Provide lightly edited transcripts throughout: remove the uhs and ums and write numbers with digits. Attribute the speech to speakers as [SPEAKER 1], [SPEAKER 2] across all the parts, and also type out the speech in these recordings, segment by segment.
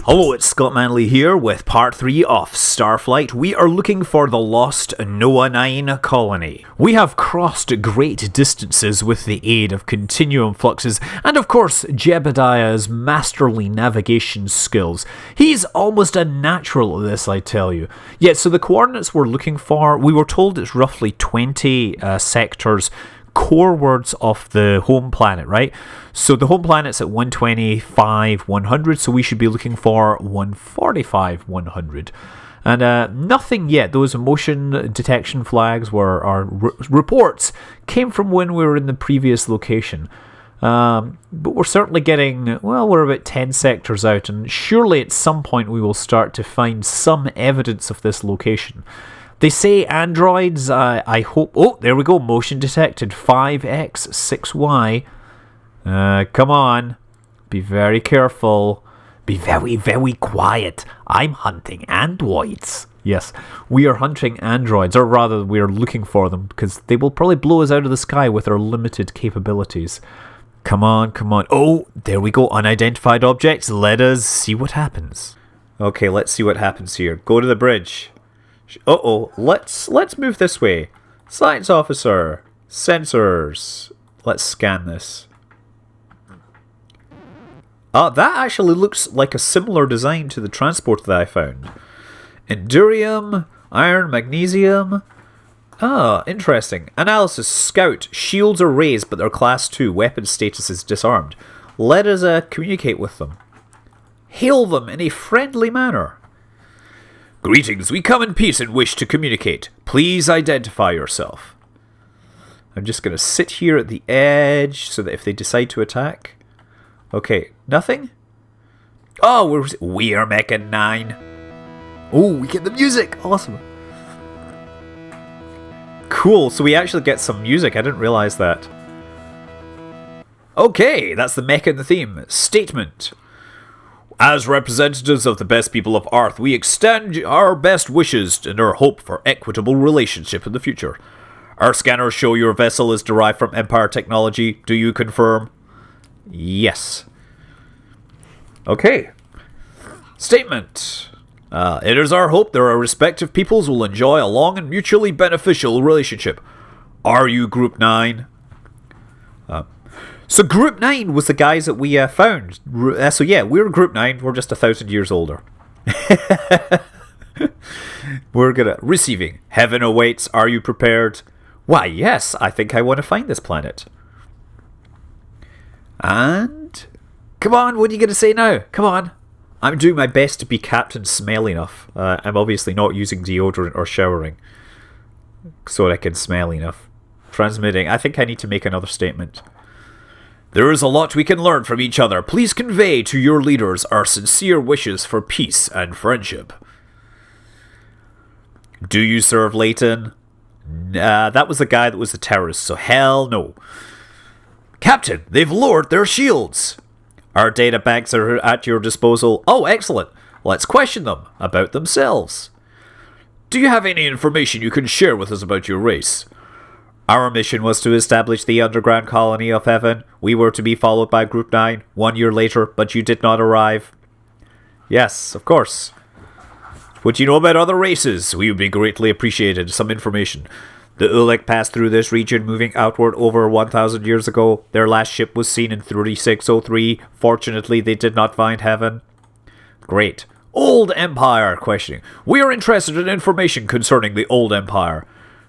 [SPEAKER 1] Hello, it's Scott Manley here with part 3 of Starflight. We are looking for the lost Noah 9 colony. We have crossed great distances with the aid of continuum fluxes and of course Jebediah's masterly navigation skills. He's almost a natural at this, I tell you. Yet, so the coordinates we're looking for, we were told it's roughly 20 sectors core words of the home planet, right? So the home planet's at 125, 100, so we should be looking for 145, 100. And nothing yet. Those motion detection flags were our reports came from when we were in the previous location. But we're certainly getting, well, we're about 10 sectors out, and surely at some point we will start to find some evidence of this location. They say androids, I hope... Oh, there we go, motion detected, 5X, 6Y. Come on, be very careful. Be very, very quiet. I'm hunting androids. Yes, we are hunting androids, or rather we are looking for them, because they will probably blow us out of the sky with our limited capabilities. Come on, come on. Oh, there we go, unidentified objects. Let us see what happens. Okay, let's see what happens here. Go to the bridge. Uh-oh, let's move this way. Science officer, sensors. Let's scan this. That actually looks like a similar design to the transport that I found. Endurium, iron, magnesium. Interesting. Analysis, scout. Shields are raised, but they're class 2. Weapon status is disarmed. Let us communicate with them. Hail them in a friendly manner. Greetings, we come in peace and wish to communicate. Please identify yourself. I'm just going to sit here at the edge so that if they decide to attack... Okay, nothing? Oh, we are Mechan 9. Oh, we get the music! Awesome. Cool, so we actually get some music. I didn't realize that. Okay, that's the Mechan theme. Statement. As representatives of the best people of Earth, we extend our best wishes and our hope for equitable relationship in the future. Our scanners show your vessel is derived from Empire technology. Do you confirm? Yes. Okay. Statement. It is our hope that our respective peoples will enjoy a long and mutually beneficial relationship. Are you Group 9? So Group 9 was the guys that we found. So yeah, we're Group 9. We're just 1,000 years older. We're gonna... Receiving. Heaven awaits. Are you prepared? Why, yes. I think I want to find this planet. And... Come on, what are you going to say now? Come on. I'm doing my best to be Captain Smell enough. I'm obviously not using deodorant or showering. So that I can smell enough. Transmitting. I think I need to make another statement. There is a lot we can learn from each other. Please convey to your leaders our sincere wishes for peace and friendship. Do you serve Leighton? That was the guy that was the terrorist, so hell no. Captain, they've lowered their shields. Our data banks are at your disposal. Oh, excellent. Let's question them about themselves. Do you have any information you can share with us about your race? Our mission was to establish the underground colony of Heaven. We were to be followed by Group 9 1 year later, but you did not arrive. Yes, of course. What you know about other races? We would be greatly appreciated. Some information. The Ulek passed through this region, moving outward over 1,000 years ago. Their last ship was seen in 3603. Fortunately, they did not find Heaven. Great. Old Empire, questioning. We are interested in information concerning the Old Empire.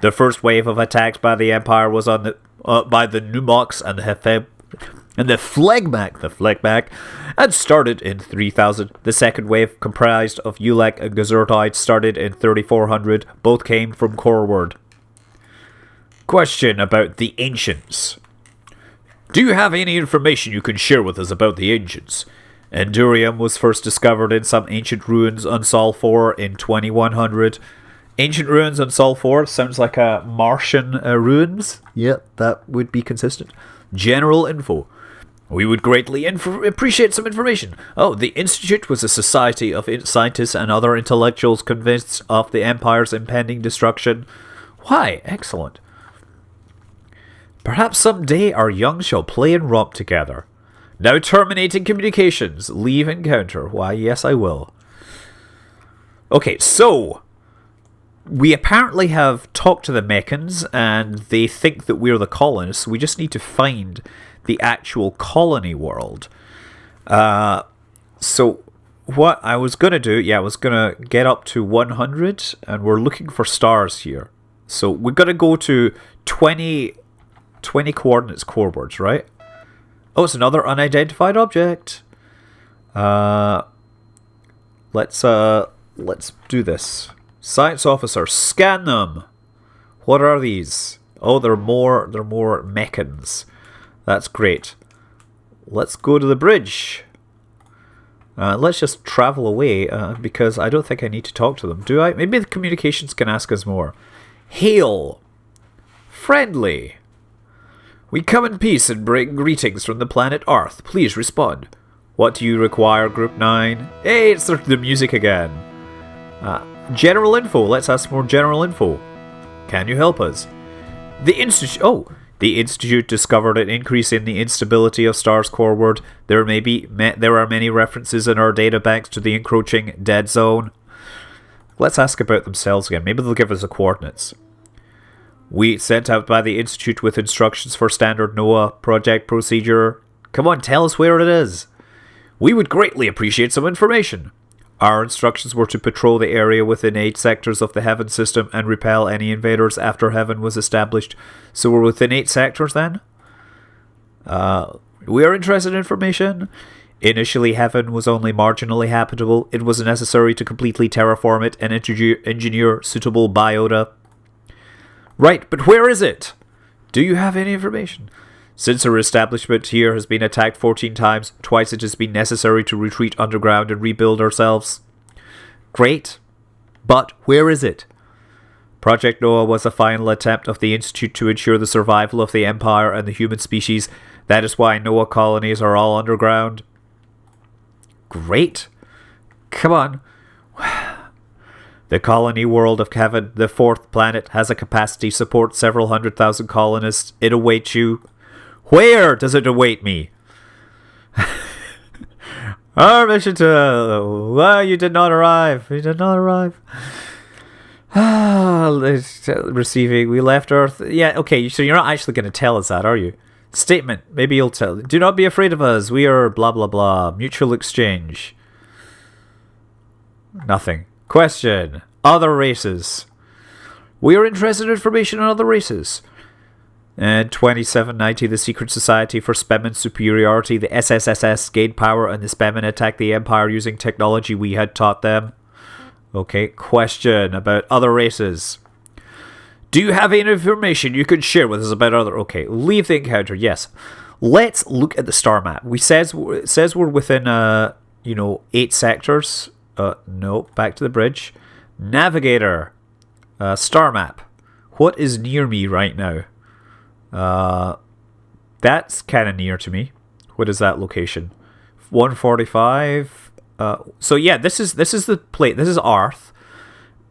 [SPEAKER 1] The first wave of attacks by the Empire was on by the Numox and the Phlegmac, had started in 3000. The second wave, comprised of Ulek and Gazertide, started in 3400. Both came from Coreward. Question about the Ancients. Do you have any information you can share with us about the Ancients? Endurium was first discovered in some ancient ruins on Sol 4 in 2100. Ancient ruins on Sol 4 sounds like a Martian ruins. Yep, that would be consistent. General info. We would greatly appreciate some information. Oh, the Institute was a society of scientists and other intellectuals convinced of the Empire's impending destruction. Why? Excellent. Perhaps someday our young shall play and romp together. Now terminating communications. Leave encounter. Why, yes, I will. Okay, so we apparently have talked to the mechans, and they think that we're the colonists. We just need to find the actual colony world. So what I was going to do, I was going to get up to 100, and we're looking for stars here. So we're going to go to 20 coordinates corewards, right? Oh, it's another unidentified object. Let's do this. Science officer, scan them. What are these? Oh, they're more mechans. That's great. Let's go to the bridge. Let's just travel away because I don't think I need to talk to them. Do I? Maybe the communications can ask us more. Hail. Friendly. We come in peace and bring greetings from the planet Earth. Please respond. What do you require, Group 9? Hey, it's the music again. General info. Let's ask more general info. Can you help us? The Institute discovered an increase in the instability of stars coreward. There are many references in our data banks to the encroaching dead zone. Let's ask about themselves again. Maybe they'll give us the coordinates. We sent out by the Institute with instructions for standard NOAA project procedure. Come on, tell us where it is. We would greatly appreciate some information. Our instructions were to patrol the area within 8 sectors of the Heaven system and repel any invaders after Heaven was established. So we're within 8 sectors then? We are interested in information. Initially, Heaven was only marginally habitable. It was necessary to completely terraform it and engineer suitable biota. Right, but where is it? Do you have any information? Since our establishment here has been attacked 14 times, twice it has been necessary to retreat underground and rebuild ourselves. Great. But where is it? Project Noah was a final attempt of the Institute to ensure the survival of the Empire and the human species. That is why Noah colonies are all underground. Great. Come on. The colony world of Kevin, the 4th planet, has a capacity to support several 100,000 colonists. It awaits you. Where does it await me? Our mission to... Well, you did not arrive. You did not arrive. Receiving. We left Earth. Yeah, okay, so you're not actually going to tell us that, are you? Statement. Maybe you'll tell. Do not be afraid of us. We are blah, blah, blah. Mutual exchange. Nothing. Question. Other races. We are interested in information on other races. And 2790, the Secret Society for Spemen Superiority, the SSSS gained power and the Spemen attacked the Empire using technology we had taught them. Okay, question about other races. Do you have any information you could share with us about other... Okay, leave the encounter, yes. Let's look at the star map. It says we're within, 8 sectors. No, back to the bridge. Navigator. Star map. What is near me right now? That's kind of near to me. What is that location? 145. So yeah, this is the plate. This is Earth,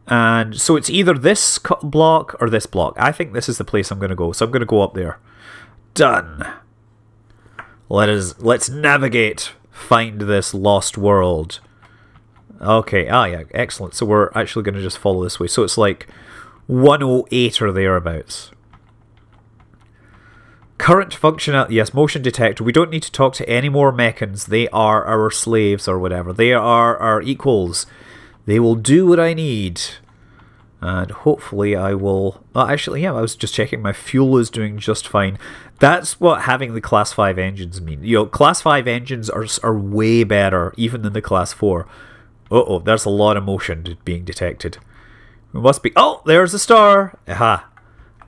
[SPEAKER 1] and so it's either this block or this block. I think this is the place I'm going to go. So I'm going to go up there. Done. Let's navigate. Find this lost world. Okay. Yeah. Excellent. So we're actually going to just follow this way. So it's like 108 or thereabouts. Current functionality, yes, motion detector. We don't need to talk to any more mechans. They are our slaves or whatever. They are our equals. They will do what I need. And hopefully I will... actually, yeah, I was just checking. My fuel is doing just fine. That's what having the Class 5 engines mean. Class 5 engines are way better, even than the Class 4. Uh-oh, there's a lot of motion being detected. We must be... Oh, there's a star! Aha.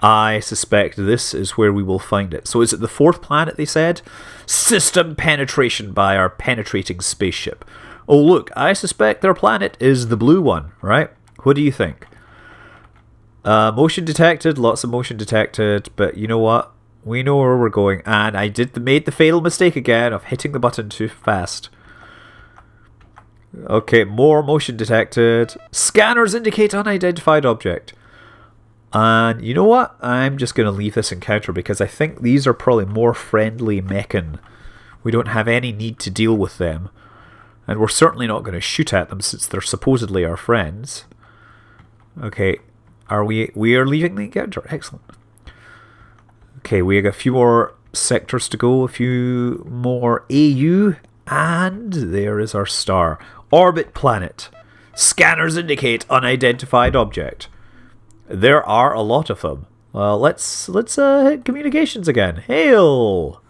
[SPEAKER 1] I suspect this is where we will find it. So is it the 4th planet, they said? System penetration by our penetrating spaceship. Oh, look, I suspect their planet is the blue one, right? What do you think? Motion detected, lots of motion detected, but you know what? We know where we're going, and I made the fatal mistake again of hitting the button too fast. Okay, more motion detected. Scanners indicate unidentified object. And you know what? I'm just going to leave this encounter because I think these are probably more friendly mechan We don't have any need to deal with them. And we're certainly not going to shoot at them since they're supposedly our friends. Okay, we are leaving the encounter. Excellent. Okay, we have a few more sectors to go, a few more AU, and there is our star. Orbit planet. Scanners indicate unidentified object. There are a lot of them. Let's hit communications again. Hail!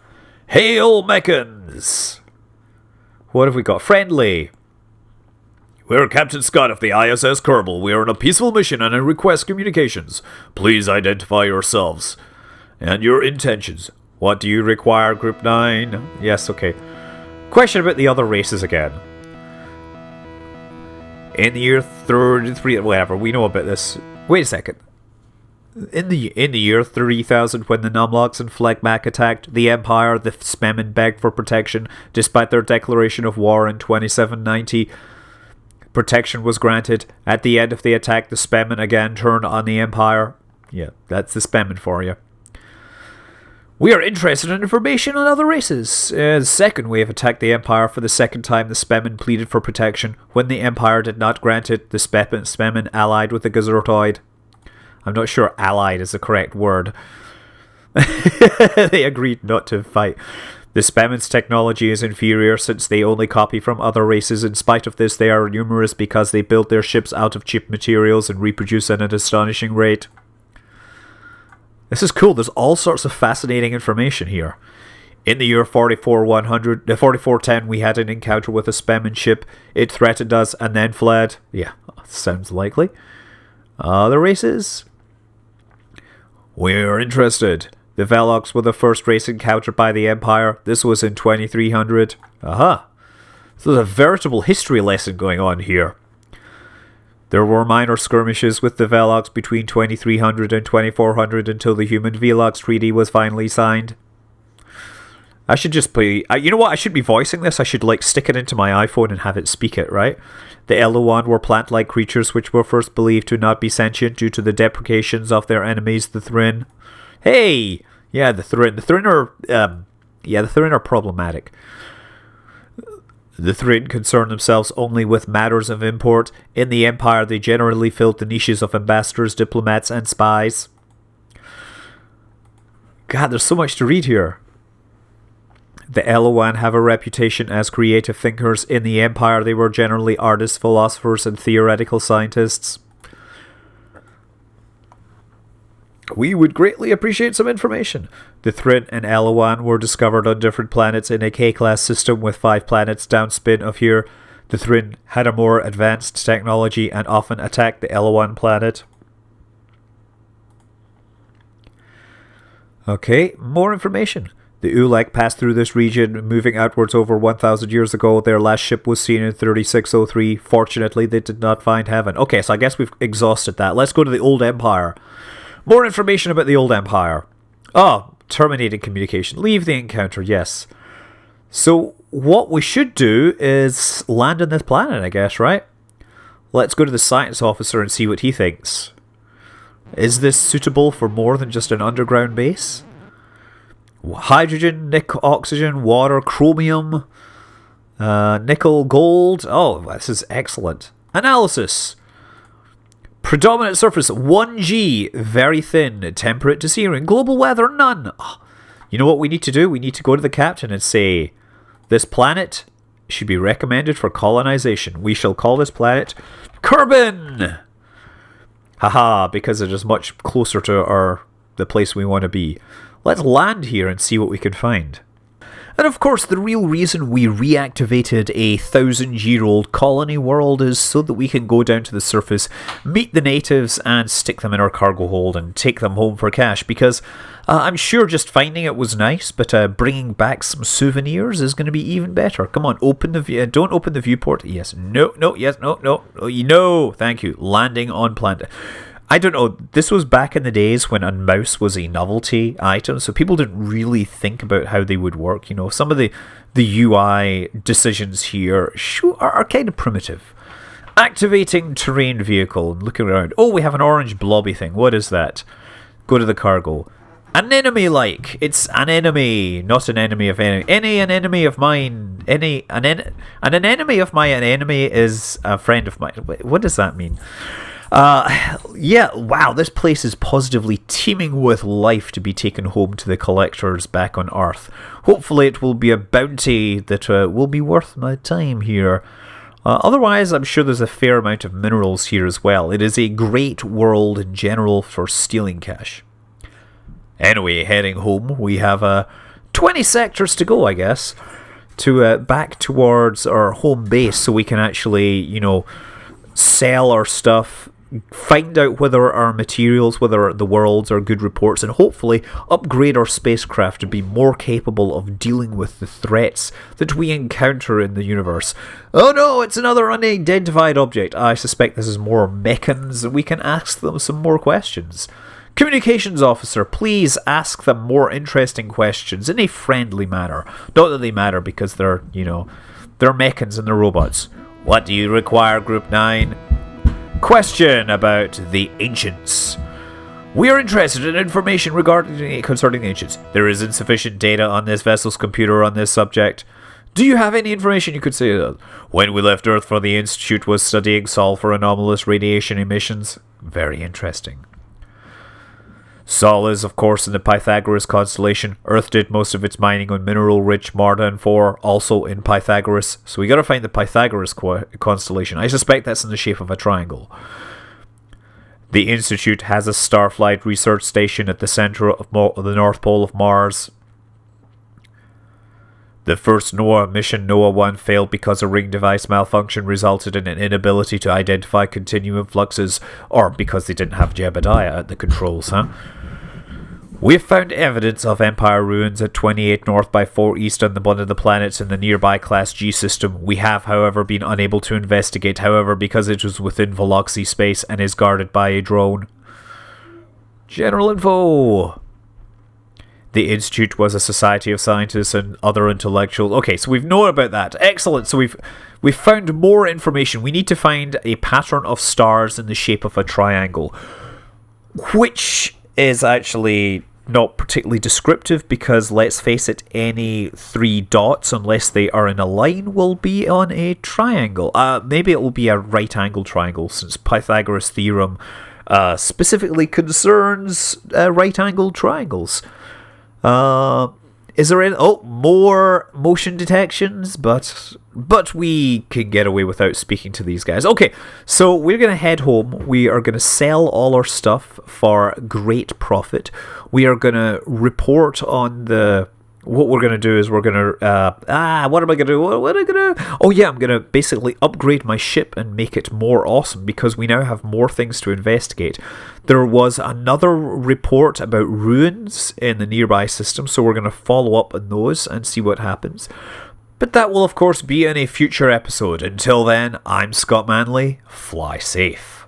[SPEAKER 1] Hail, mechans! What have we got? Friendly. We're Captain Scott of the ISS Kerbal. We are on a peaceful mission and I request communications. Please identify yourselves and your intentions. What do you require, Group 9? Yes, okay. Question about the other races again. In the year 33, whatever, we know about this. Wait a second. In the year 3000, when the Numlocks and Fleckmac attacked the Empire, the Spemen begged for protection. Despite their declaration of war in 2790, protection was granted. At the end of the attack, the Spemen again turned on the Empire. Yeah, that's the Spemen for you. We are interested in information on other races. The second wave attacked the Empire for the second time. The Spemen pleaded for protection. When the Empire did not grant it, the Spemen allied with the Gazertoid. I'm not sure allied is the correct word. They agreed not to fight. The Spemen's technology is inferior since they only copy from other races. In spite of this, they are numerous because they build their ships out of cheap materials and reproduce at an astonishing rate. This is cool. There's all sorts of fascinating information here. In the year 4410, we had an encounter with a Spemen ship. It threatened us and then fled. Yeah, sounds likely. Other races? We're interested. The Velox were the first race encountered by the Empire. This was in 2300. Aha. So there's a veritable history lesson going on here. There were minor skirmishes with the Velox between 2300 and 2400 until the Human Velox Treaty was finally signed. I should just play... you know what? I should be voicing this. I should stick it into my iPhone and have it speak it, right? The Eloan were plant-like creatures which were first believed to not be sentient due to the deprecations of their enemies, the Thrin. Hey! Yeah, the Thrin. The Thrin are... the Thrin are problematic. The Thrin concern themselves only with matters of import. In the Empire, they generally filled the niches of ambassadors, diplomats, and spies. God, there's so much to read here. The Eloan have a reputation as creative thinkers. In the Empire, they were generally artists, philosophers, and theoretical scientists. We would greatly appreciate some information. The Thrin and Eloan were discovered on different planets in a K-class system with 5 planets downspin of here. The Thrin had a more advanced technology and often attacked the Eloan planet. Okay, more information. The Ulek passed through this region, moving outwards over 1,000 years ago. Their last ship was seen in 3603. Fortunately, they did not find heaven. Okay, so I guess we've exhausted that. Let's go to the Old Empire. More information about the Old Empire. Oh, terminating communication. Leave the encounter, yes. So, what we should do is land on this planet, I guess, right? Let's go to the science officer and see what he thinks. Is this suitable for more than just an underground base? Hydrogen, nickel, oxygen, water, chromium, nickel, gold. Oh, this is excellent. Analysis. Predominant surface 1G, very thin, temperate to searing. Global weather, none. Oh, you know what we need to do? We need to go to the captain and say, this planet should be recommended for colonization. We shall call this planet Kerbin. Haha, because it is much closer to the place we want to be. Let's land here and see what we can find. And of course, the real reason we reactivated a 1,000-year-old colony world is so that we can go down to the surface, meet the natives, and stick them in our cargo hold and take them home for cash. Because I'm sure just finding it was nice, but bringing back some souvenirs is going to be even better. Come on, open the don't open the viewport. Yes, no, yes, no. No, thank you. Landing on planet. I don't know, this was back in the days when a mouse was a novelty item, so people didn't really think about how they would work. You know, some of the UI decisions here are kind of primitive. Activating terrain vehicle and looking around. Oh, we have an orange blobby thing. What is that? Go to the cargo. An enemy like. It's an enemy, not an enemy of any an enemy of mine. An enemy of my an enemy is a friend of mine. Wait, what does that mean? Yeah, wow, this place is positively teeming with life to be taken home to the collectors back on Earth. Hopefully it will be a bounty that will be worth my time here. Otherwise, I'm sure there's a fair amount of minerals here as well. It is a great world in general for stealing cash. Anyway, heading home, we have 20 sectors to go, I guess, to back towards our home base so we can actually, you know, sell our stuff, find out whether our materials, whether the worlds are good reports, and hopefully upgrade our spacecraft to be more capable of dealing with the threats that we encounter in the universe. Oh no, it's another unidentified object. I suspect this is more mechans, and we can ask them some more questions. Communications officer, please ask them more interesting questions in a friendly manner. Not that they matter because they're, you know, they're mechans and they're robots. What do you require, Group 9? Question about the Ancients. We are interested in information concerning the Ancients. There is insufficient data on this vessel's computer on this subject. Do you have any information you could say? When we left Earth for the Institute was studying sulfur anomalous radiation emissions. Very interesting. Sol is, of course, in the Pythagoras constellation. Earth did most of its mining on mineral-rich Mardan 4, also in Pythagoras. So we gotta find the Pythagoras constellation. I suspect that's in the shape of a triangle. The Institute has a Starflight research station at the center of the North Pole of Mars. The first NOAA mission, NOAA 1, failed because a ring device malfunction resulted in an inability to identify continuum fluxes, or because they didn't have Jebediah at the controls, We have found evidence of Empire ruins at 28 North by 4 East on one of the planets in the nearby Class G system. We have, however, been unable to investigate, because it was within Veloxy space and is guarded by a drone. General info. The Institute was a society of scientists and other intellectuals. Okay, so we've known about that. Excellent. So we've found more information. We need to find a pattern of stars in the shape of a triangle, which is actually not particularly descriptive because, let's face it, any 3 dots, unless they are in a line, will be on a triangle. Maybe it will be a right-angle triangle, since Pythagoras' theorem specifically concerns right-angled triangles. Is there any... Oh, more motion detections, but we can get away without speaking to these guys. Okay, so we're going to head home. We are going to sell all our stuff for great profit. We are going to report on the... What we're going to do is we're going to... what am I going to do? What am I going to... Oh yeah, I'm going to basically upgrade my ship and make it more awesome because we now have more things to investigate. There was another report about ruins in the nearby system, so we're going to follow up on those and see what happens. But that will, of course, be in a future episode. Until then, I'm Scott Manley. Fly safe.